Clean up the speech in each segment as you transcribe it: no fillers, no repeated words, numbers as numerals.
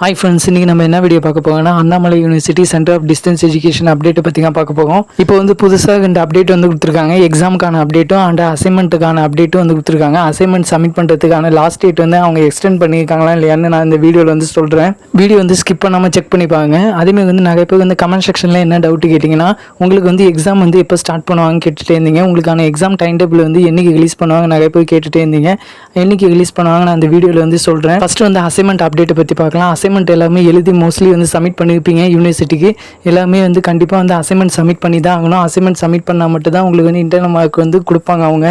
Hi friends, இன்னைக்கு நம்ம என்ன வீடியோ பார்க்க போறோம்னா Annamalai university centre of distance education update பற்றி தான் பார்க்க போகிறோம். இப்போ வந்து புதுசாக ரெண்டு அப்டேட் வந்து கொடுத்துருக்காங்க. எக்ஸாமுக்கான அப்டேட்டும் அண்ட் அசைன்மெண்ட்டுக்கான அப்டேட்டும் வந்து கொடுத்துருக்காங்க. அசைன்மெண்ட் சப்மிட் பண்ணுறதுக்கான லாஸ்ட் டேட் வந்து அவங்க எக்ஸ்டெண்ட் பண்ணியிருக்காங்களா இல்லையான்னு நான் இந்த வீடியோவில் வந்து சொல்கிறேன். வீடியோ வந்து ஸ்கிப் பண்ணாமல் செக் பண்ணி பாருங்க. அதேமாதிரி வந்து நிறைய பேர் வந்து கமெண்ட் செக்ஷனில் என்ன டவுட் கேட்டிங்கன்னா, உங்களுக்கு வந்து எக்ஸாம் வந்து எப்போ ஸ்டார்ட் பண்ணுவாங்கன்னு கேட்டுகிட்டே இருந்தீங்க. உங்களுக்கான எக்ஸாம் டைம் டேபிள் வந்து என்னைக்கு ரிலீஸ் பண்ணுவாங்க நிறைய பேர் கேட்டுகிட்டே இருந்தீங்க. என்னைக்கு ரிலீஸ் பண்ணுவாங்க நான் அந்த வீடியோவில் வந்து சொல்கிறேன். ஃபஸ்ட்டு வந்து அசைன்மெண்ட் அப்டேட்டை பற்றி பார்க்கலாம். அசைன்மெண்ட் எல்லாமே மோஸ்ட்லி வந்து சப்மிட் பண்ணியிருப்பீங்க. யூனிவர்சிட்டிக்கு எல்லாமே வந்து கண்டிப்பாக வந்து அசைன்மெண்ட் சப்மிட் பண்ணி தான் ஆகணும். அசைன்மெண்ட் சப்மிட் பண்ணால் மட்டும் தான் உங்களுக்கு வந்து இன்டர்னல் மார்க் வந்து கொடுப்பாங்க. அவங்க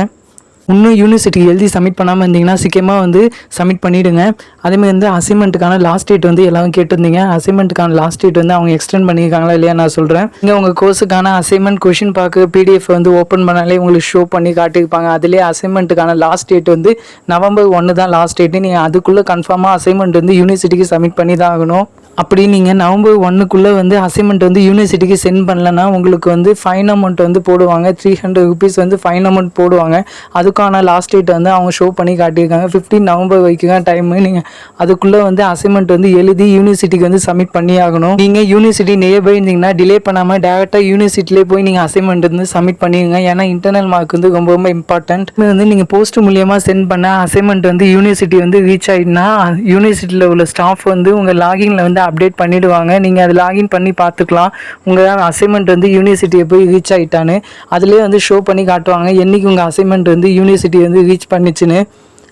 இன்னும் யூனிவர்சிட்டிக்கு எழுதி சப்மிட் பண்ணாமல் இருந்தீங்கன்னா சீக்கிரமாக வந்து சப்மிட் பண்ணிவிடுங்க. அதேமாதிரி வந்து அசைன்மெண்ட்டுக்கான லாஸ்ட் டேட் வந்து எல்லாரும் கேட்டிருந்தீங்க. அசைன்மெண்ட்டுக்கான லாஸ்ட் டேட் வந்து அவங்க எக்ஸ்டெண்ட் பண்ணியிருக்காங்களா இல்லையா நான் சொல்கிறேன். இங்கே உங்கள் கோர்ஸுக்கான அசைன்மெண்ட் கொஷின் பார்க்க PDF வந்து ஓப்பன் பண்ணாலே உங்களுக்கு ஷோ பண்ணி காட்டியிருப்பாங்க. அதிலே அசைன்மெண்ட்டுக்கான லாஸ்ட் டேட் வந்து November 1 தான் லாஸ்ட் டேட்டு. நீங்கள் அதுக்குள்ளே கன்ஃபார்மாக அசைன்மெண்ட் வந்து யூனிவர்சிட்டிக்கு சப்மிட் பண்ணி தான் ஆகணும். அப்படி நீங்கள் November 1 வந்து அசைன்மெண்ட் வந்து யூனிவர்சிட்டிக்கு சென்ட் பண்ணலன்னா உங்களுக்கு வந்து ஃபைன் அமௌண்ட் வந்து போடுவாங்க. 300 rupees வந்து ஃபைன் அமௌண்ட் போடுவாங்க. அதுக்கான லாஸ்ட் டேட் வந்து அவங்க ஷோ பண்ணி காட்டியிருக்காங்க. 15 November வரைக்கும் தான் டைமு. நீங்கள் அதுக்குள்ளே வந்து அசைன்மெண்ட் வந்து எழுதி யூனிவர்சிட்டிக்கு வந்து சப்மிட் பண்ணி ஆகணும். நீங்கள் யூனிவர்சிட்டி நியர்பை இருந்தீங்கன்னா டிலே பண்ணாமல் டேரெக்டாக யூனிவர்சிட்டிலே போய் நீங்கள் அசைன்மெண்ட் வந்து சப்மிட் பண்ணிடுங்க. ஏன்னா இன்டர்னல் மார்க் வந்து ரொம்ப ரொம்ப இம்பார்ட்டன்ட். வந்து நீங்கள் போஸ்ட் மூலியமாக சென்ட் பண்ண அசைன்மெண்ட் வந்து யூனிவர்சிட்டி வந்து ரீச் ஆகிடுனா யூனிவர்சிட்டியில் உள்ள ஸ்டாஃப் வந்து உங்கள் லாகினில் வந்து அப்டேட் பண்ணிவிடுவாங்க. நீங்கள் அது லாகின் பண்ணி பார்த்துக்கலாம் உங்கள் அசைன்மெண்ட் வந்து யூனிவர்சிட்டியை போய் ரீச் ஆகிட்டான்னு. அதிலே வந்து ஷோ பண்ணி காட்டுவாங்க என்றைக்கு உங்கள் அசைன்மெண்ட் வந்து யூனிவர்சிட்டி வந்து ரீச் பண்ணிச்சுன்னு.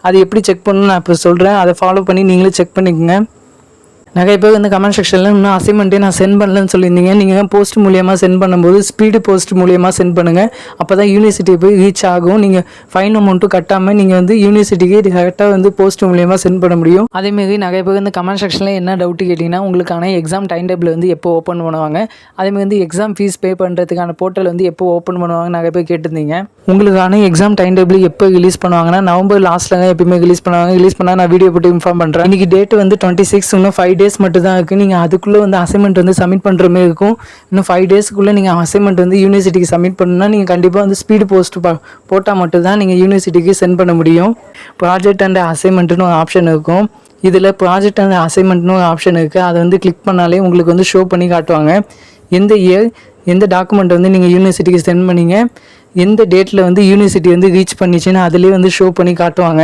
அது எப்படி செக் பண்ணணும்னு நான் இப்போ சொல்கிறேன். அதை ஃபாலோ பண்ணி நீங்களே செக் பண்ணிக்கோங்க. நிறைய பேர் வந்து கமெண்ட் செக்ஷனில் இன்னும் அசைன்மெண்ட்டே நான் சென்ட் பண்ணலன்னு சொல்லியிருந்தீங்க. நீங்கள் போஸ்ட் மூலியமாக சென்ட் பண்ணும்போது ஸ்பீடு போஸ்ட் மூலியமாக சென்ட் பண்ணுங்கள். அப்போ தான் யூனிவர்சிட்டி போய் ரீச் ஆகும். நீங்கள் ஃபைன் அமௌண்ட்டும் கட்டாமல் நீங்கள் வந்து யூனிவர்சிட்டிக்கு கரெக்டாக வந்து போஸ்ட் மூலியமாக சென்ட் பண்ண முடியும். அதேமாரி நிறைய பேர் வந்து கமெண்ட் செக்ஷனில் என்ன டவுட்டு கேட்டிங்கன்னா, உங்களுக்கான எக்ஸாம் டைம் டேபிள் வந்து எப்போ ஓப்பன் பண்ணுவாங்க, அதேமாதிரி வந்து எக்ஸாம் ஃபீஸ் பே பண்ணுறதுக்கான போர்ட்டல் வந்து எப்போ ஓப்பன் பண்ணுவாங்க நிறைய பேர் கேட்டிருந்தீங்க. உங்களுக்கான எக்ஸாம் டைம் டேபிள் எப்போ ரிலீஸ் பண்ணுவாங்கன்னா November லாஸ்ட்டில் எப்பயுமே ரிலீஸ் பண்ணுவாங்க. ரிலீஸ் பண்ணால் நான் வீடியோ போட்டு இன்ஃபார்ம் பண்ணுறேன். இன்றைக்கி டேட் வந்து 26, இன்னும் 5 days மட்டும் தான் இருக்குது. நீங்கள் அதுக்குள்ளே வந்து அசைன்மெண்ட் வந்து சப்மிட் பண்ணுற மாதிரி இருக்கும். இன்னும் 5 daysக்குள்ளே நீங்கள் அசைன்மெண்ட் வந்து யூனிவர்சிட்டிக்கு சப்மிட் பண்ணணும்னா நீங்கள் கண்டிப்பாக வந்து ஸ்பீடு போஸ்ட் போட்டால் மட்டும் தான் நீங்கள் யூனிவர்சிட்டிக்கு சென்ட் பண்ண முடியும். ப்ராஜெக்ட் அண்ட் அசைன்மெண்ட்டுன்னு ஒரு ஆப்ஷன் இருக்கும். இதில் ப்ராஜெக்ட் அண்ட் அசைன்மெண்ட்னு ஒரு ஆப்ஷன் இருக்குது. அதை வந்து கிளிக் பண்ணாலே உங்களுக்கு வந்து ஷோ பண்ணி காட்டுவாங்க. எந்த இயர் எந்த டாக்குமெண்ட் வந்து நீங்கள் யூனிவர்சிட்டிக்கு சென்ட் பண்ணிங்க, எந்த டேட்டில் வந்து யூனிவர்சிட்டி வந்து ரீச் பண்ணிச்சுன்னு அதிலே வந்து ஷோ பண்ணி காட்டுவாங்க.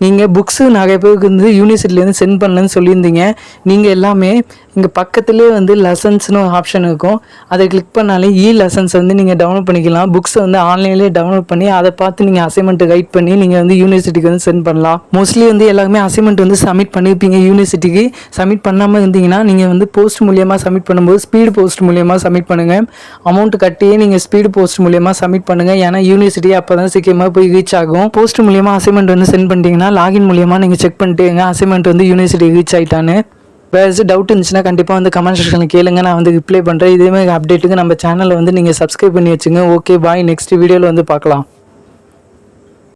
நீங்கள் புக்ஸு நிறைய பேருக்கு வந்து யூனிவர்சிட்டிலேருந்து சென்ட் பண்ணலன்னு சொல்லியிருந்தீங்க. நீங்கள் எல்லாமே இங்கே பக்கத்துலேயே வந்து லெசன்ஸ்னு ஒரு ஆப்ஷன் இருக்கும். அதை கிளிக் பண்ணாலே லெசன்ஸ் வந்து நீங்கள் டவுன்லோட் பண்ணிக்கலாம். புக்ஸை வந்து ஆன்லைன்லேயே டவுன்லோட் பண்ணி அதை பார்த்து நீங்கள் அசைன்மெண்ட்டு கைட் பண்ணி நீங்கள் வந்து யூனிவர்சிட்டிக்கு வந்து சென்ட் பண்ணலாம். மோஸ்ட்லி வந்து எல்லாருமே அசைன்மெண்ட் வந்து சப்மிட் பண்ணியிருப்பீங்க. யூனிவர்சிட்டிக்கு சப்மிட் பண்ணாமல் இருந்தீங்கன்னா நீங்கள் வந்து போஸ்ட் மூலியமாக சப்மிட் பண்ணும்போது ஸ்பீடு போஸ்ட் மூலியமாக சப்மிட் பண்ணுங்கள். அமௌண்ட் கட்டியே நீங்கள் ஸ்பீடு போஸ்ட் மூலியமாக சப்மிட் பண்ணுங்கள். ஏன்னா யூனிவர்சிட்டி அப்போ தான் சீக்கிரமாக போய் ரீச் ஆகும். போஸ்ட் மூலியமாக அசைன்மெண்ட் வந்து சென்ட் பண்ணிட்டீங்கன்னா லாகின் மூலியமாக நீங்கள் செக் பண்ணிட்டேங்க அசைன்மெண்ட் வந்து யூனிவர்சிட்டி ரீச் ஆகிட்டான்னு. வேறு ஏதாச்சும் டவுட் இருந்துச்சுன்னா கண்டிப்பாக வந்து கமெண்ட் செக்ஷனில் கேளுங்க, நான் வந்து ரிப்ளை பண்ணுறேன். இதேமாதிரி அப்டேட்டுக்கு நம்ம சேனலை வந்து நீங்கள் சப்ஸ்கிரைப் பண்ணி வச்சுங்க. ஓகே பாய், நெக்ஸ்ட் வீடியோவில் வந்து பார்க்கலாம்.